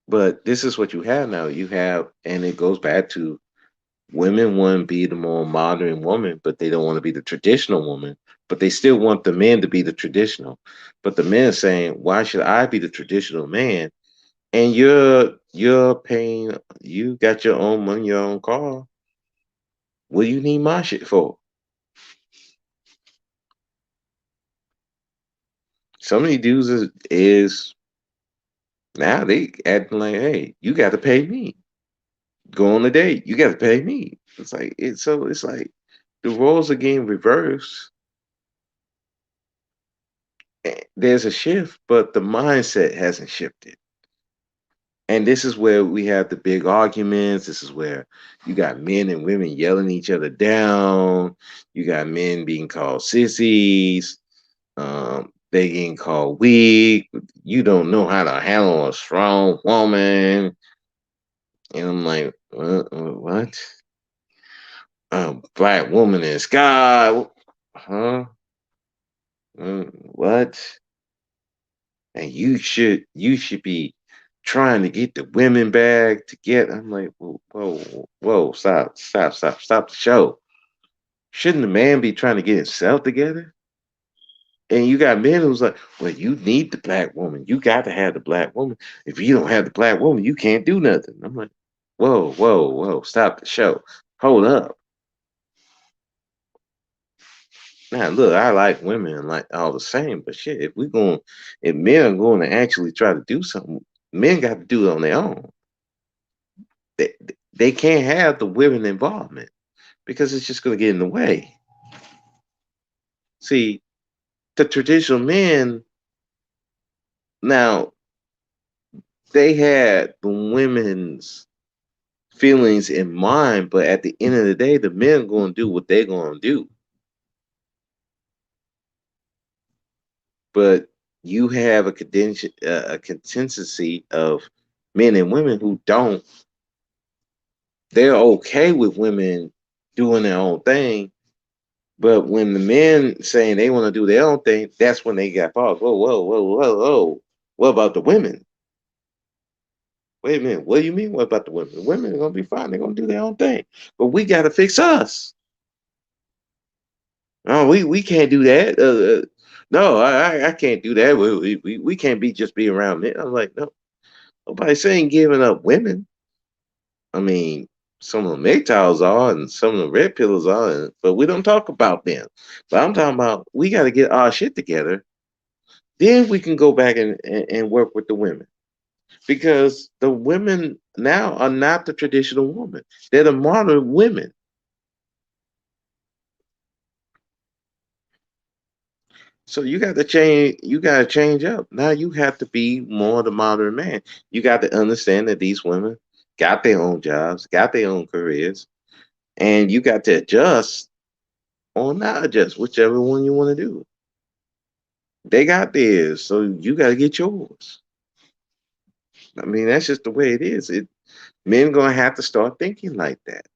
But this is what you have now. You have, and it goes back to women want to be the more modern woman, but they don't want to be the traditional woman. But they still want the men to be the traditional. But the men are saying, "Why should I be the traditional man?" And you're paying. You got your own money, your own car. What do you need my shit for? Some of these dudes is now they acting like, "Hey, you got to pay me. Go on a date. You got to pay me." It's like it's like the roles are getting reversed. There's a shift, but the mindset hasn't shifted. And this is where we have the big arguments. This is where you got men and women yelling each other down. You got men being called sissies. They getting called weak. You don't know how to handle a strong woman. And I'm like, what? Black woman is God. Huh? What? And you should be trying to get the women back to get. I'm like, whoa, whoa, whoa, stop the show. Shouldn't the man be trying to get himself together? And you got men who's like, well, you need the black woman. You got to have the black woman. If you don't have the black woman, you can't do nothing. I'm like, whoa, stop the show. Hold up. Now look, I like women like all the same, but shit, if men are going to actually try to do something, men got to do it on their own. They they can't have the women involvement because it's just going to get in the way. See, the traditional men now they had the women's feelings in mind, but at the end of the day, the men going to do what they're going to do. But you have a contingency of men and women who don't. They're okay with women doing their own thing, but when the men saying they want to do their own thing, that's when they got paused. Whoa. What about the women? Wait a minute. What do you mean? What about the women? The women are gonna be fine. They're gonna do their own thing, but we got to fix us. No, we can't do that. No, I can't do that. We can't just be around men. I'm like, no, nobody's saying giving up women. I mean, some of the MGTOWs are, and some of the red pillars are, but we don't talk about them. But I'm talking about we got to get our shit together Then we can go back and work with the women because the women now are not the traditional woman. They're the modern women. So you got to change. You got to change up. Now you have to be more the modern man. You got to understand that these women got their own jobs, got their own careers, and you got to adjust or not adjust, whichever one you want to do. They got theirs, so you got to get yours. I mean, that's just the way it is. Men gonna have to start thinking like that,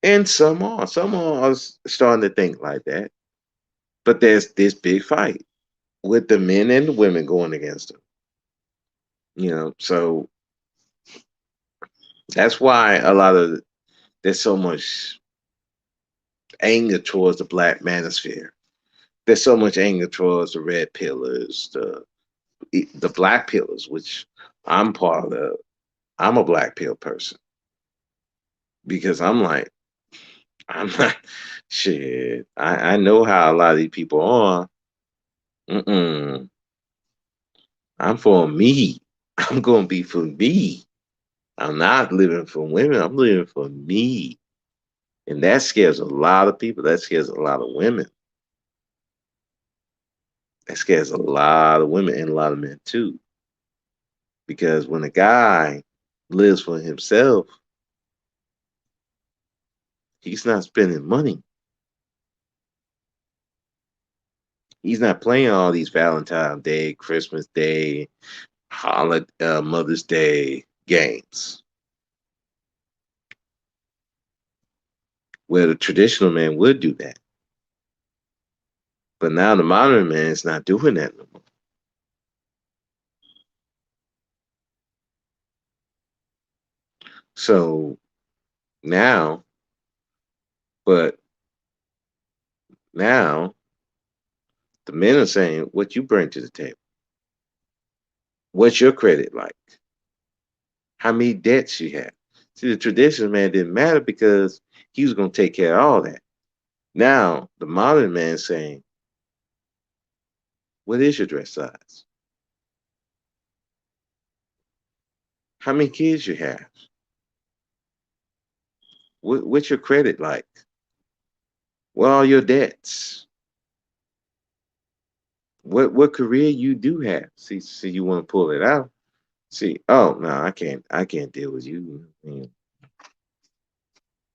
and some are starting to think like that. But there's this big fight with the men and the women going against them. So that's why there's so much anger towards the black manosphere. There's so much anger towards the red pillars, the black pillars, which I'm part of. I'm a black pill person because I'm like, I'm not shit. I know how a lot of these people are. Mm-mm. I'm for me. I'm gonna be for me. I'm not living for women. I'm living for me. And that scares a lot of people. That scares a lot of women. That scares a lot of women and a lot of men too. Because when a guy lives for himself, he's not spending money. He's not playing all these Valentine's Day, Christmas Day, holiday, Mother's Day games. Where the traditional man would do that. But now the modern man is not doing that no more. So now, but now the men are saying, what you bring to the table? What's your credit like? How many debts you have? See, the traditional man didn't matter because he was going to take care of all that. Now, the modern man is saying, what is your dress size? How many kids you have? What's your credit like? What are your debts? What career you do have? See, you want to pull it out. See, oh no, I can't deal with you.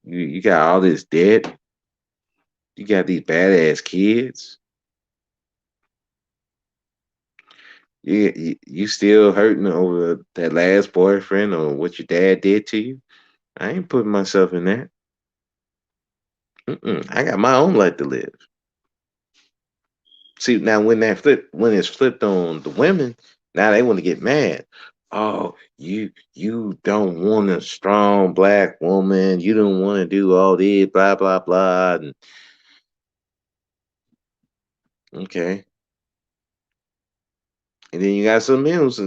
You got all this debt. You got these badass kids. You still hurting over that last boyfriend or what your dad did to you. I ain't putting myself in that. I got my own life to live. See, now when it's flipped on the women, now they want to get mad. Oh, you don't want a strong black woman. You don't want to do all this, blah blah blah. And, okay, and then you got some men who's,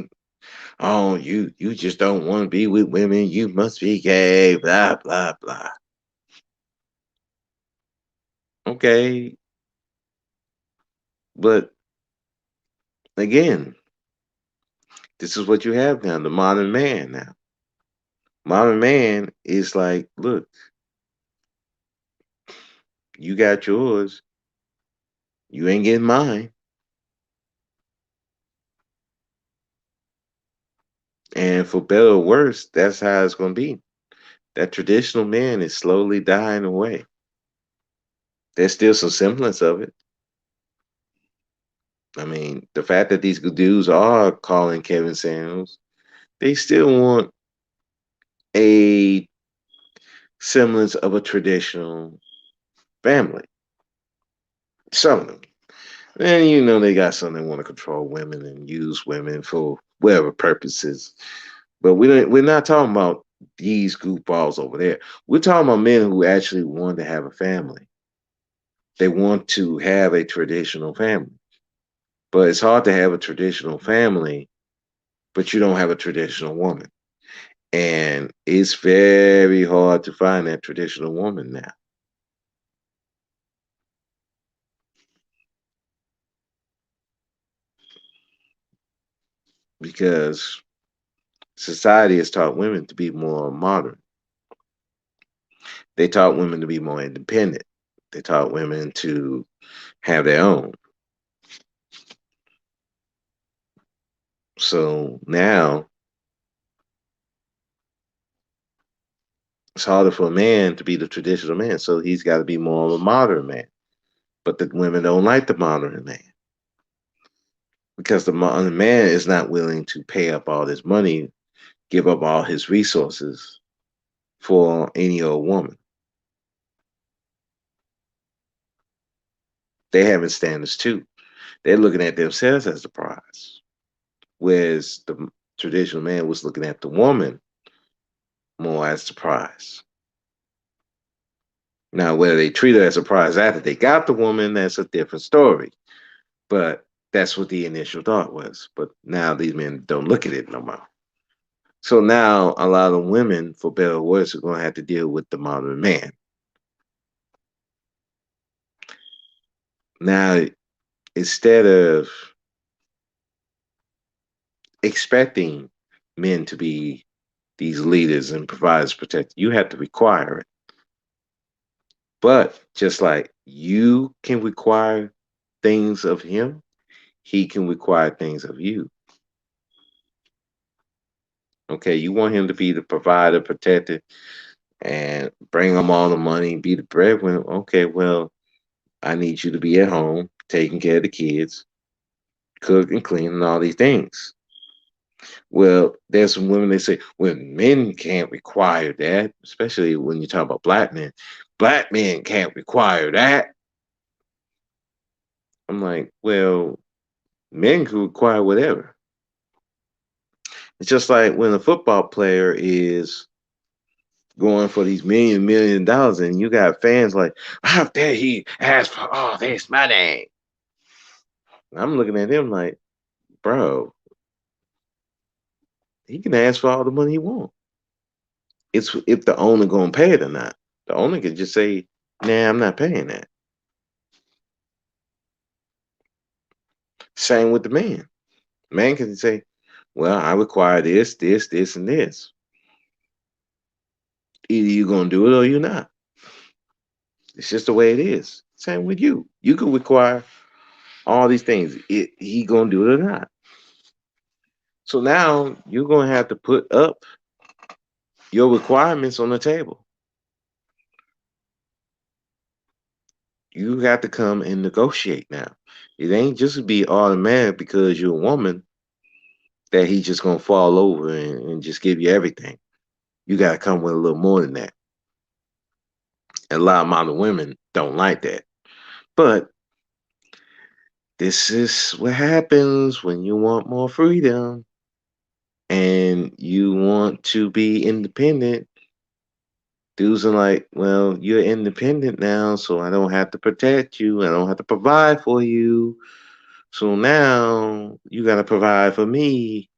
oh, you just don't want to be with women. You must be gay, blah blah blah. Okay, but again, this is what you have now. The modern man now. Modern man is like, look, you got yours. You ain't getting mine. And for better or worse, that's how it's going to be. That traditional man is slowly dying away. There's still some semblance of it. I mean, the fact that these dudes are calling Kevin Samuels, they still want a semblance of a traditional family. Some of them. And they got some that want to control women and use women for whatever purposes. But we're not talking about these goofballs over there. We're talking about men who actually want to have a family. They want to have a traditional family. But it's hard to have a traditional family, but you don't have a traditional woman. And it's very hard to find that traditional woman now. because society has taught women to be more modern. They taught women to be more independent. They taught women to have their own. So now it's harder for a man to be the traditional man. So he's got to be more of a modern man. But the women don't like the modern man because the modern man is not willing to pay up all this money, give up all his resources for any old woman. They having standards too. They're looking at themselves as the prize, whereas the traditional man was looking at the woman more as the prize. Now, whether they treat her as a prize after they got the woman, that's a different story. But that's what the initial thought was. But now these men don't look at it no more. So now a lot of women, for better or worse, are going to have to deal with the modern man. Now, instead of expecting men to be these leaders and providers, protect, you have to require it. But just like you can require things of him, he can require things of you. Okay, you want him to be the provider, protector, and bring him all the money, be the breadwinner. Okay, well, I need you to be at home, taking care of the kids, cook and clean, and all these things. Well, there's some women they say, well, men can't require that, especially when you talk about black men. Black men can't require that. I'm like, well, men can require whatever. It's just like when a football player is going for these million dollars and you got fans like, how dare he ask for all this money? I'm looking at him like, bro, he can ask for all the money he wants. It's if the owner gonna pay it or not. The owner can just say, nah, I'm not paying that. Same with the man. Man can say, well, I require this, and this. Either you're gonna do it or you're not. It's just the way it is. Same with you. You can require all these things. He gonna do it or not. So now you're gonna have to put up your requirements on the table. You got to come and negotiate now. It ain't just be automatic because you're a woman that he's just gonna fall over and just give you everything. You gotta come with a little more than that. And a lot of modern women don't like that. But this is what happens when you want more freedom and you want to be independent. Dudes are like, well, you're independent now, so I don't have to protect you. I don't have to provide for you. So now you got to provide for me.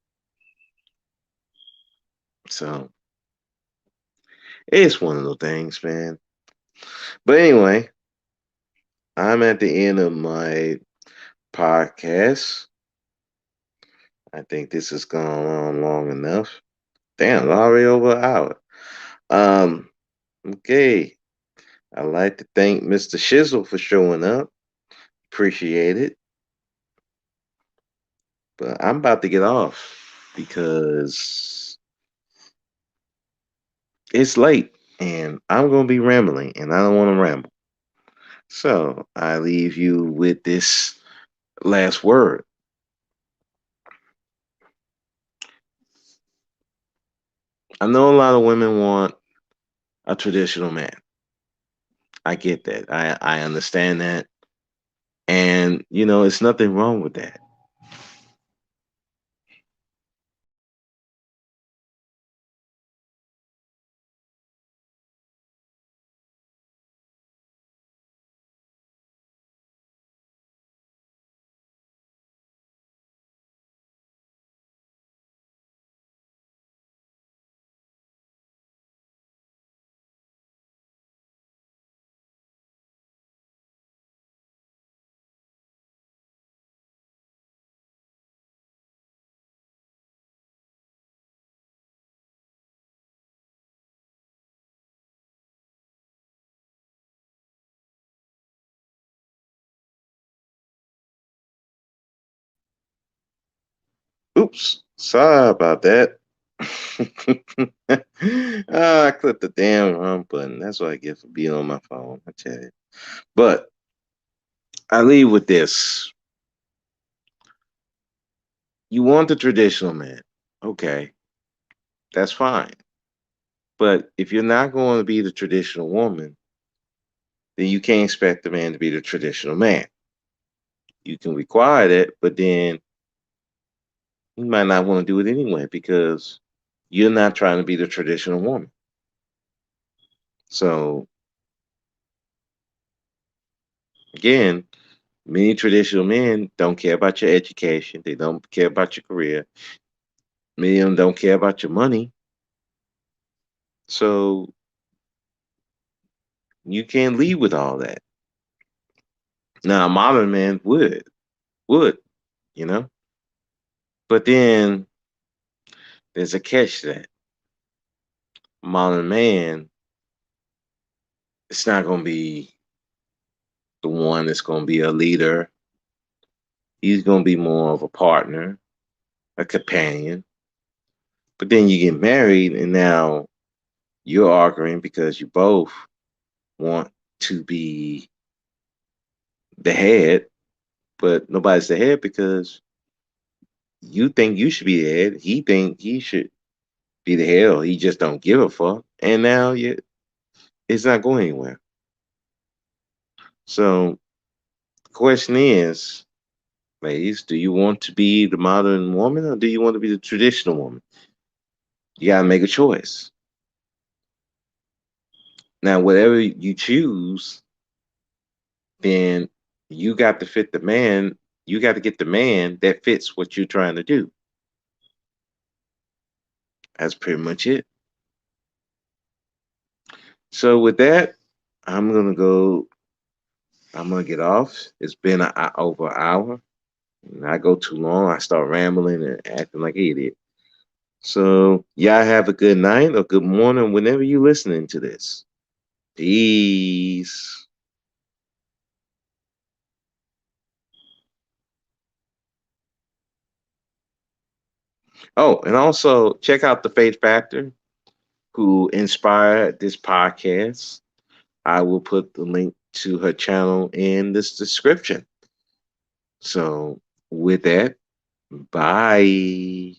So it's one of those things, man. But anyway, I'm at the end of my podcast. I think this has gone on long enough. Damn, already over an hour. Um, okay. I'd like to thank Mr. Shizzle for showing up. Appreciate it. But I'm about to get off because it's late and I'm going to be rambling and I don't want to ramble. So I leave you with this last word. I know a lot of women want a traditional man. I get that. I understand that. And, it's nothing wrong with that. Oops, sorry about that. I clicked the damn wrong button. That's what I get for being on my phone. I tell you. But I leave with this. You want the traditional man. Okay, that's fine. But if you're not going to be the traditional woman, then you can't expect the man to be the traditional man. You can require that, but then you might not want to do it anyway because you're not trying to be the traditional woman. So again, many traditional men don't care about your education. They don't care about your career. Many of them don't care about your money. So you can't lead with all that. Now, a modern man would, you know. But then there's a catch to that. Modern man, it's not going to be the one that's going to be a leader. He's going to be more of a partner, a companion. But then you get married, and now you're arguing because you both want to be the head, but nobody's the head because you think you should be the head. He think he should be the head, or he just don't give a fuck. And now it's not going anywhere. So the question is, ladies, do you want to be the modern woman or do you want to be the traditional woman? You gotta make a choice. Now, whatever you choose, then you got to fit the man. You got to get the man that fits what you're trying to do. That's pretty much it. So with that, I'm gonna go. I'm gonna get off. It's been over an hour. And I go too long, I start rambling and acting like an idiot. So y'all have a good night or good morning whenever you're listening to this. Peace. Oh, and also check out the Faith Factor who inspired this podcast. I will put the link to her channel in this description. So with that, bye.